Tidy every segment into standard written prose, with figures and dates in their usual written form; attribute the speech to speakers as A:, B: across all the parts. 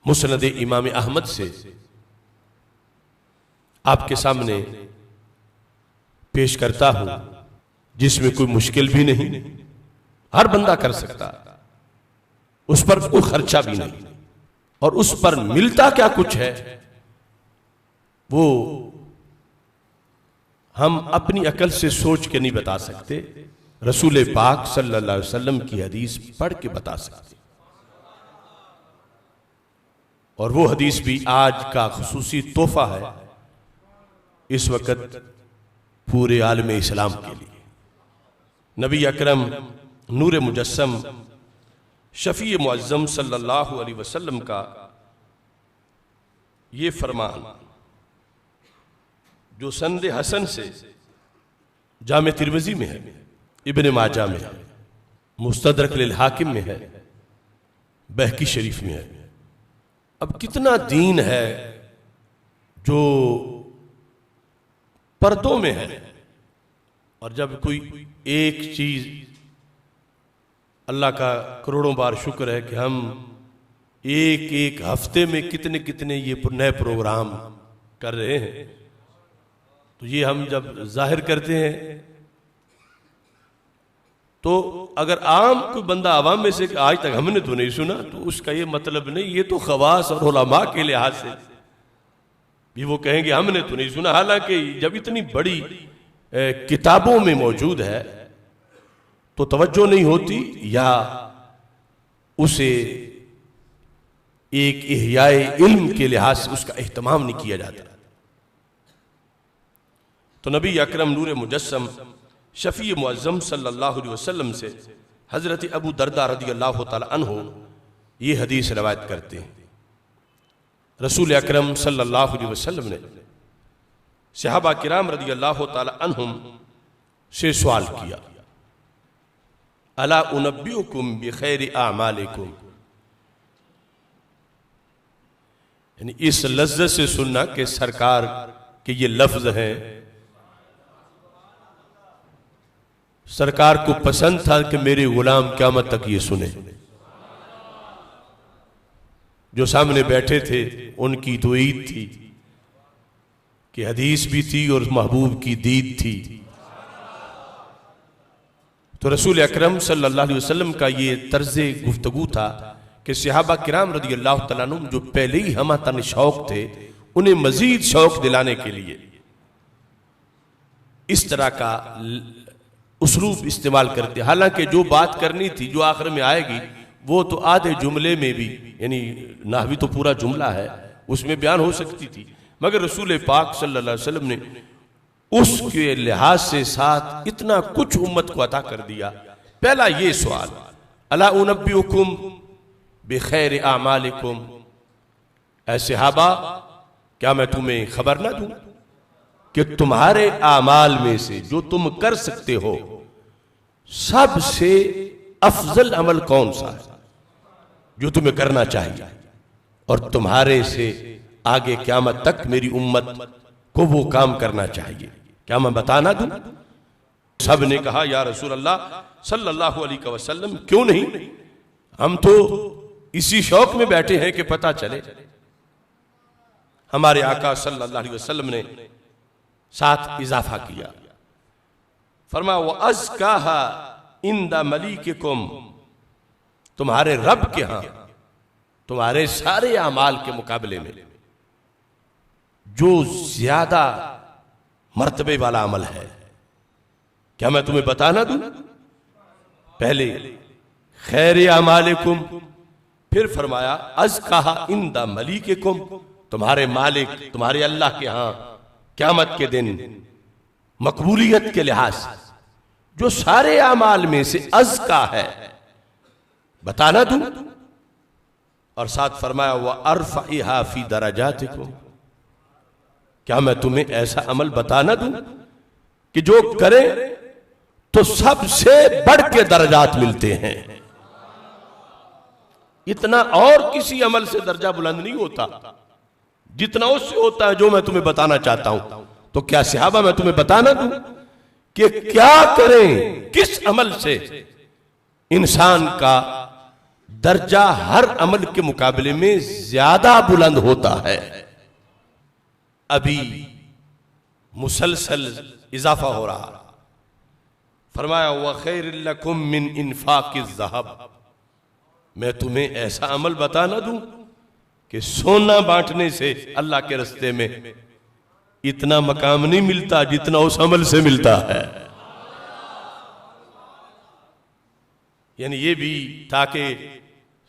A: मुस्नद इमाम अहमद से आपके सामने पेश करता हूं, जिसमें कोई मुश्किल भी नहीं, हर बंदा कर सकता, उस पर कोई खर्चा भी नहीं, और उस पर मिलता क्या कुछ है वो हम अपनी अकल से सोच के नहीं बता सकते, रसूल पाक सल्लल्लाहु अलैहि वसल्लम की हदीस पढ़ के बता सकते। और वो हदीस भी आज का खुसूसी तोहफा है इस वक्त पूरे आलम इस्लाम के लिए। नबी अकरम नूर मुजस्सम शफी मुअज्जम सल्लल्लाहु अलैहि वसल्लम का ये फरमान जो सनद हसन से जामे तिरमिज़ी में है, इब्ने माजा में है, मुस्तदरक लिल हाकिम में है, बहकी शरीफ में है। अब कितना दीन है जो पर्दों में है, और जब कोई एक चीज, अल्लाह का करोड़ों बार शुक्र है कि हम एक एक हफ्ते में कितने कितने ये नए प्रोग्राम कर रहे हैं, तो ये हम जब जाहिर करते हैं तो अगर आम कोई बंदा आवाम में से आज तक हमने तो नहीं सुना, तो उसका ये मतलब नहीं, ये तो खवास और उलमा के लिहाज से भी वो कहेंगे हमने तो नहीं सुना। हालांकि जब इतनी बड़ी किताबों में मौजूद है तो तवज्जो नहीं होती, या उसे एक इह्याए इल्म के लिहाज से उसका एहतमाम नहीं किया जाता। तो नबी अकरम नूर मुजस्सम शफी मुअज्जम सल्लल्लाहु अलैहि वसल्लम से हजरत अबू दरदा रदियल्लाहु तआला अन्हु ये हदीस रवायत करते हैं। रसूल अकरम सल्लल्लाहु अलैहि वसल्लम ने सहाबा किराम रदियल्लाहु तआला अन्हुम से सवाल किया, अला उनब्बिउकुम बिखैरि आमालिकुम, यानी इस लज्जत से सुनना कि सरकार के ये लफ्ज हैं, सरकार को पसंद था कि मेरे गुलाम क़यामत तक ये सुने। जो सामने बैठे थे उनकी तो ईद थी कि हदीस भी थी और महबूब की दीद थी। तो रसूल अकरम सल्लल्लाहु अलैहि वसल्लम का ये तर्ज़े गुफ्तगू था कि सहाबा किराम रदियल्लाहु तआला अन्हुम जो पहले ही हम तन शौक थे, उन्हें मजीद शौक दिलाने के लिए इस तरह का उसलूब इस्तेमाल करते। हालांकि जो बात करनी थी जो आखिर में आएगी वो तो आधे जुमले में भी, यानी नाहवी तो पूरा जुमला है, उसमें बयान हो सकती थी, मगर रसूल पाक सल्लल्लाहु अलैहि वसल्लम ने उसके लिहाज से साथ इतना कुछ उम्मत को अता कर दिया। पहला ये सवाल, अला उनब्बिउकुम बिखैरि आमालिकुम, ऐ सहाबा क्या मैं तुम्हें खबर ना दूं कि तुम्हारे आमाल में से जो तुम कर सकते हो सबसे अफजल अमल कौन सा है जो तुम्हें करना चाहिए, और तुम्हारे से आगे क़यामत तक मेरी उम्मत को वो काम करना चाहिए, क्या मैं बता ना दूं? सब ने कहा या रसूल अल्लाह सल्लल्लाहु अलैहि वसल्लम, क्यों नहीं, हम तो इसी शौक में बैठे हैं कि पता चले। हमारे आका सल्लल्लाहु अलैहि वसल्लम ने साथ इजाफा किया, फरमा वो अज़काहा इंदा मलीकिकुम, तुम्हारे रब के यहां तुम्हारे सारे अमाल के मुकाबले में जो ज्यादा मर्तबे वाला अमल है, क्या मैं तुम्हें बता ना दूं? पहले खैर अमालिकुम, फिर फरमाया अज़काहा इंदा मलीकिकुम, तुम्हारे मालिक तुम्हारे अल्लाह के यहां क़यामत के दिन मकबूलियत के लिहाज से जो सारे अमाल में से अज़का है, बताना दूं? और साथ फरमाया वह अरफ़इहा फी दरजातिकुम, क्या मैं तुम्हें ऐसा अमल बताना दूं कि जो करें तो सबसे बढ़ के दर्जात मिलते हैं। इतना और किसी अमल से दर्जा बुलंद नहीं होता जितना उससे होता है जो मैं तुम्हें बताना चाहता हूं। तो क्या सहाबा मैं तुम्हें बताना दूं कि क्या करें, किस अमल से इंसान का दर्जा हर अमल के मुकाबले में ज्यादा बुलंद होता है। अभी मुसलसल इजाफा हो रहा। फरमाया व खैरुल लकुम मिन इन्फाकिज़ ज़हब, मैं तुम्हें ऐसा अमल बता ना दूं कि सोना बांटने से अल्लाह के रास्ते में इतना मकाम नहीं मिलता जितना उस अमल से मिलता है। यानी ये भी ताकि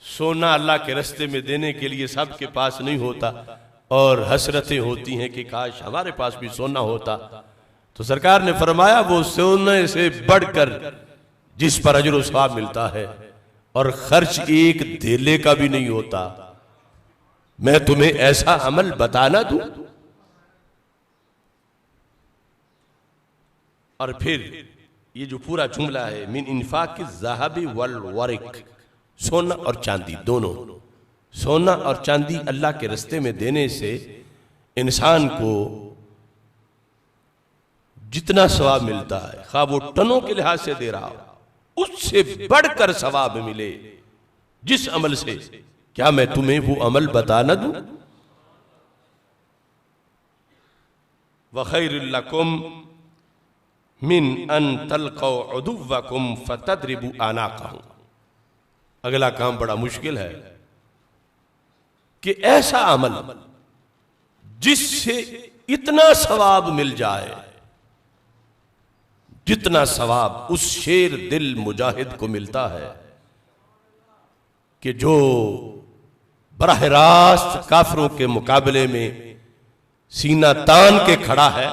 A: सोना अल्लाह के रास्ते में देने के लिए सबके पास नहीं होता और हसरतें होती हैं कि काश हमारे पास भी सोना होता। तो सरकार ने फरमाया वो सोने से बढ़कर जिस पर अजर सवाब मिलता है और खर्च एक धेले का भी नहीं होता, मैं तुम्हें ऐसा अमल बताना दूं। और फिर ये जो पूरा जुमला है मिन इन्फाकिज़ ज़हबी वल वरिक, सोना और चांदी दोनों, सोना और चांदी अल्लाह के रास्ते में देने से इंसान को जितना सवाब मिलता है, खा वो टनों के लिहाज से दे रहा हो, उससे बढ़कर सवाब मिले जिस अमल से, क्या मैं तुम्हें वो अमल बता न दूं। व खैरुल लकुम मिन अन तल्क़ौ अदुव्वकुम फतद्रिबू अनाक़हु। अगला काम बड़ा मुश्किल है कि ऐसा अमल जिससे इतना सवाब मिल जाए जितना सवाब उस शेर दिल मुजाहिद को मिलता है कि जो बराह रास्त काफिरों के मुकाबले में सीना तान के खड़ा है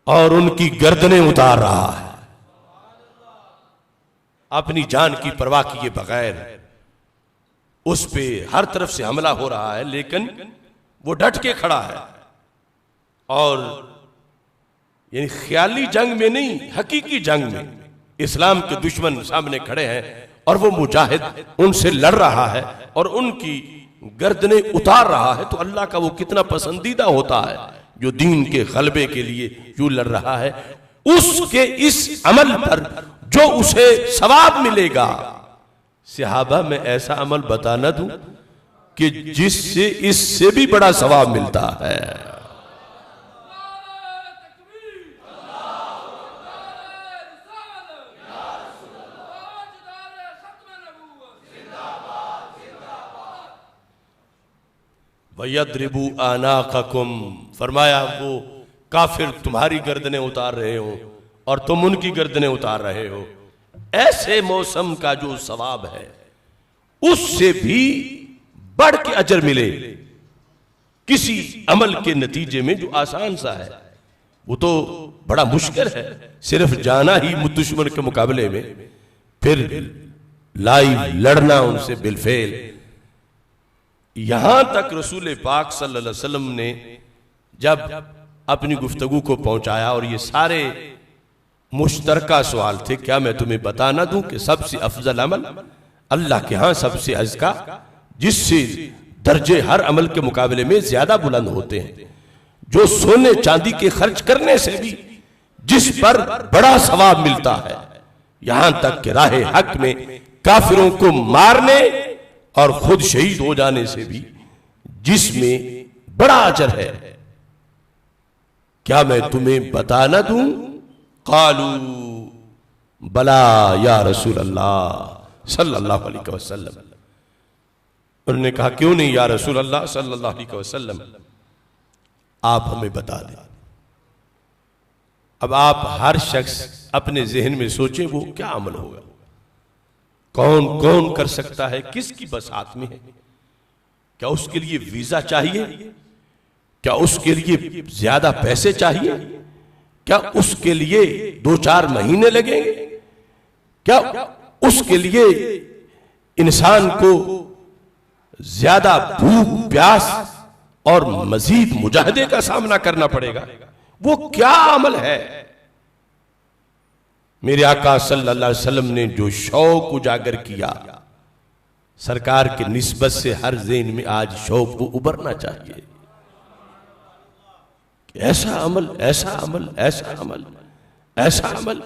A: और उनकी गर्दनें उतार रहा है, अपनी जान की परवाह किए बगैर उस पे हर तरफ से हमला हो रहा है, लेकिन वो डट के खड़ा है। और यानी ख्याली जंग में नहीं, हकीकी जंग में इस्लाम के दुश्मन सामने खड़े हैं और वो मुजाहिद उनसे लड़ रहा है और उनकी गर्दनें उतार रहा है। तो अल्लाह का वो कितना पसंदीदा होता है जो दीन के गलबे के लिए यूं लड़ रहा है। उसके इस अमल पर जो उसे सवाब मिलेगा, सहाबा में ऐसा अमल बता न दूं कि जिससे इससे भी बड़ा सवाब मिलता है। वयद्रिबू आनाक़कुम, फरमाया वो काफिर तुम्हारी गर्दनें उतार रहे हो और तुम उनकी गर्दनें उतार रहे हो। ऐसे मौसम का जो सवाब है उससे भी बढ़ के अजर मिले किसी अमल के नतीजे में जो आसान सा है, वो तो बड़ा मुश्किल है। सिर्फ जाना ही दुश्मन के मुकाबले में, फिर लाइव लड़ना उनसे बिलफेल। यहां तक रसूल पाक सल्लल्लाहु अलैहि वसल्लम ने जब अपनी गुफ्तगू को पहुंचाया और ये सारे मुश्तरका सवाल थे, क्या मैं तुम्हें बता ना दूं कि सबसे अफजल अमल अल्लाह के यहां सबसे अज़का, जिससे दर्जे हर अमल के मुकाबले में ज्यादा बुलंद होते हैं, जो सोने चांदी के खर्च करने से भी जिस पर बड़ा सवाब मिलता है, यहां तक कि राह हक में काफिरों को मारने और खुद शहीद हो जाने से भी जिसमें बड़ा अजर है, क्या मैं तुम्हें बता ना दूं। कालू बला या रसूल अल्लाह सल्लल्लाहु अलैहि वसल्लम। उन्होंने कहा क्यों नहीं या रसूल अल्लाह सल्लल्लाहु अलैहि वसल्लम, आप हमें बता दें। अब आप हर शख्स अपने जहन में सोचे वो क्या अमल होगा, कौन कौन कर सकता है, किसकी बसात में है। क्या उसके लिए वीजा चाहिए, क्या उसके लिए ज्यादा पैसे चाहिए, क्या उसके लिए 2-4 महीने लगेंगे, क्या उसके लिए इंसान को ज्यादा भूख प्यास और मजीद मुजाहिदे का सामना करना पड़ेगा, वो क्या अमल है। मेरे आका सल्लल्लाहु अलैहि वसल्लम ने जो शौक उजागर किया, सरकार की निस्बत से हर ज़हन में आज शौक को उभरना चाहिए। ऐसा अमल, ऐसा अमल, ऐसा अमल, ऐसा अमल।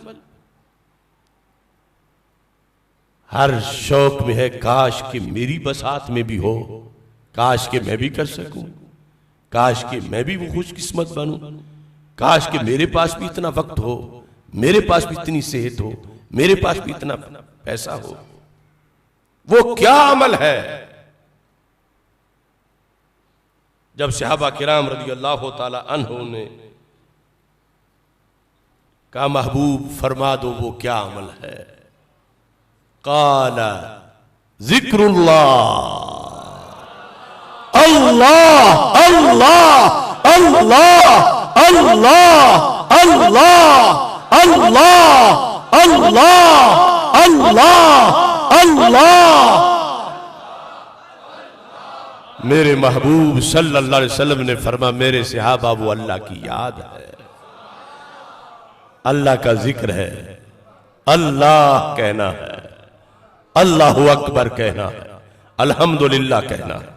A: हर शौक में है काश कि मेरी बसात में भी हो, काश कि मैं भी कर सकूं, काश कि मैं भी वो खुशकिस्मत बनूं, काश कि मेरे पास भी इतना वक्त हो, मेरे पास भी इतनी सेहत हो, मेरे पास भी इतना पैसा हो। वो क्या अमल है? जब सहाबा किराम रज़ी अल्लाह ताला अन्हुम ने कहा महबूब फरमा दो वो क्या अमल है, काला जिक्रुल्लाह, अल्लाह अल्लाह अल्लाह अल्लाह अल्लाह अल्लाह अल्लाह अल्लाह अल्लाह। मेरे महबूब सल्लल्लाहु अलैहि वसल्लम ने फरमा मेरे सहाबा वो अल्लाह की याद है, अल्लाह का जिक्र है, अल्लाह कहना है, अल्लाहु अकबर कहना है, अल्हम्दुलिल्लाह कहना है,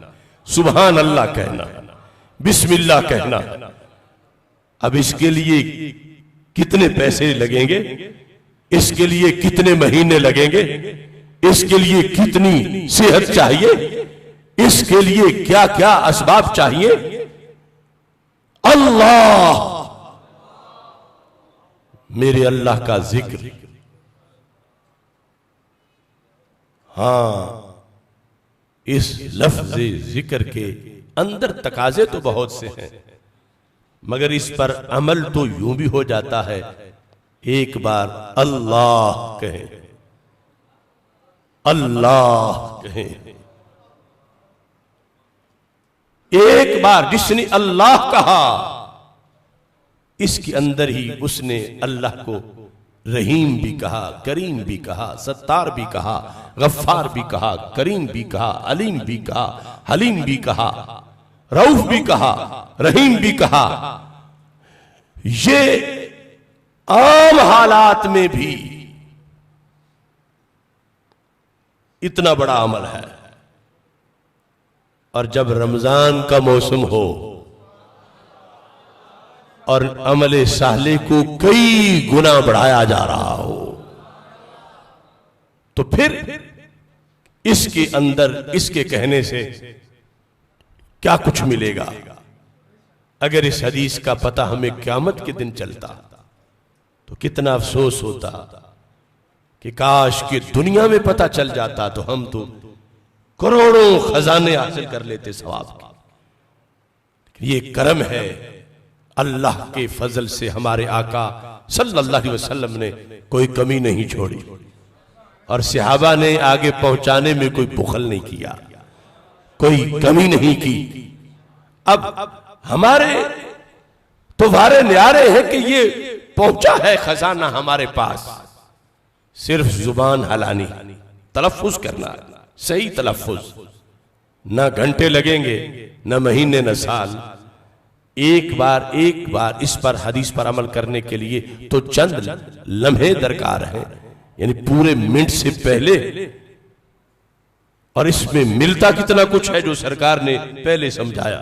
A: सुभान अल्लाह कहना है, बिस्मिल्लाह कहना है। अब इसके लिए कितने पैसे लगेंगे, इसके लिए कितने महीने लगेंगे, इसके लिए कितनी सेहत चाहिए, इसके लिए क्या क्या असबाब चाहिए? अल्लाह, मेरे अल्लाह का जिक्र। हां, इस लफ्ज़ जिक्र के अंदर तकाजे तो बहुत से हैं, मगर इस पर अमल तो यूं भी हो जाता है, एक बार अल्लाह कहें, अल्लाह कहें, एक बार जिसने अल्लाह कहा इसके अंदर ही उसने अल्लाह को रहीम भी कहा, करीम भी कहा, सत्तार भी कहा, गफ्फार भी कहा, करीम भी कहा, अलीम भी कहा, हलीम भी कहा, रऊफ भी कहा, रहीम भी कहा। ये आम हालात में भी इतना बड़ा अमल है, और जब रमजान का मौसम हो और अमले साले को कई गुना बढ़ाया जा रहा हो, तो फिर इसके अंदर इसके कहने से क्या कुछ मिलेगा? अगर इस हदीस का पता हमें क़यामत के दिन चलता तो कितना अफसोस होता कि काश कि दुनिया में पता चल जाता तो हम तो करोड़ों खजाने हासिल कर लेते सवाब के। ये करम है अल्लाह के फजल से, हमारे आका सल्लल्लाहु अलैहि वसल्लम ने कोई कमी नहीं छोड़ी और सहाबा ने आगे पहुंचाने में कोई बुखल नहीं किया, कोई कमी नहीं की। अब हमारे तो वारे न्यारे हैं कि ये पहुंचा है खजाना हमारे पास, सिर्फ जुबान हलानी, तलफ्फुज करना, सही तलफ्फुज, ना घंटे लगेंगे, न महीने, न साल। एक बार इस पर हदीस पर अमल करने के लिए तो चंद लम्हे दरकार हैं, यानी पूरे मिनट से पहले। और इसमें मिलता कितना कुछ है जो सरकार ने पहले समझाया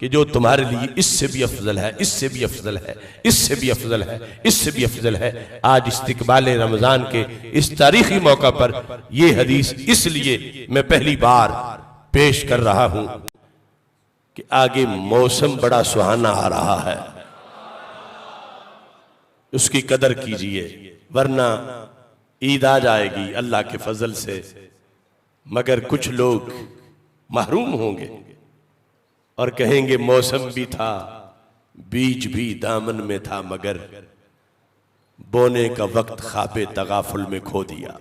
A: कि जो तुम्हारे लिए इससे भी अफजल है, इससे भी अफजल है, इससे भी अफजल है, इससे भी अफजल है। आज इस्तिकबाल रमजान के इस तारीखी मौका पर यह हदीस इसलिए मैं पहली बार पेश कर रहा हूं कि आगे मौसम बड़ा सुहाना आ रहा है, उसकी कदर कीजिए, वरना ईद आ जाएगी अल्लाह के फजल से, मगर कुछ लोग महरूम होंगे और कहेंगे मौसम भी था, बीज भी दामन में था, मगर बोने का वक्त ख्वाबे तगाफुल में खो दिया।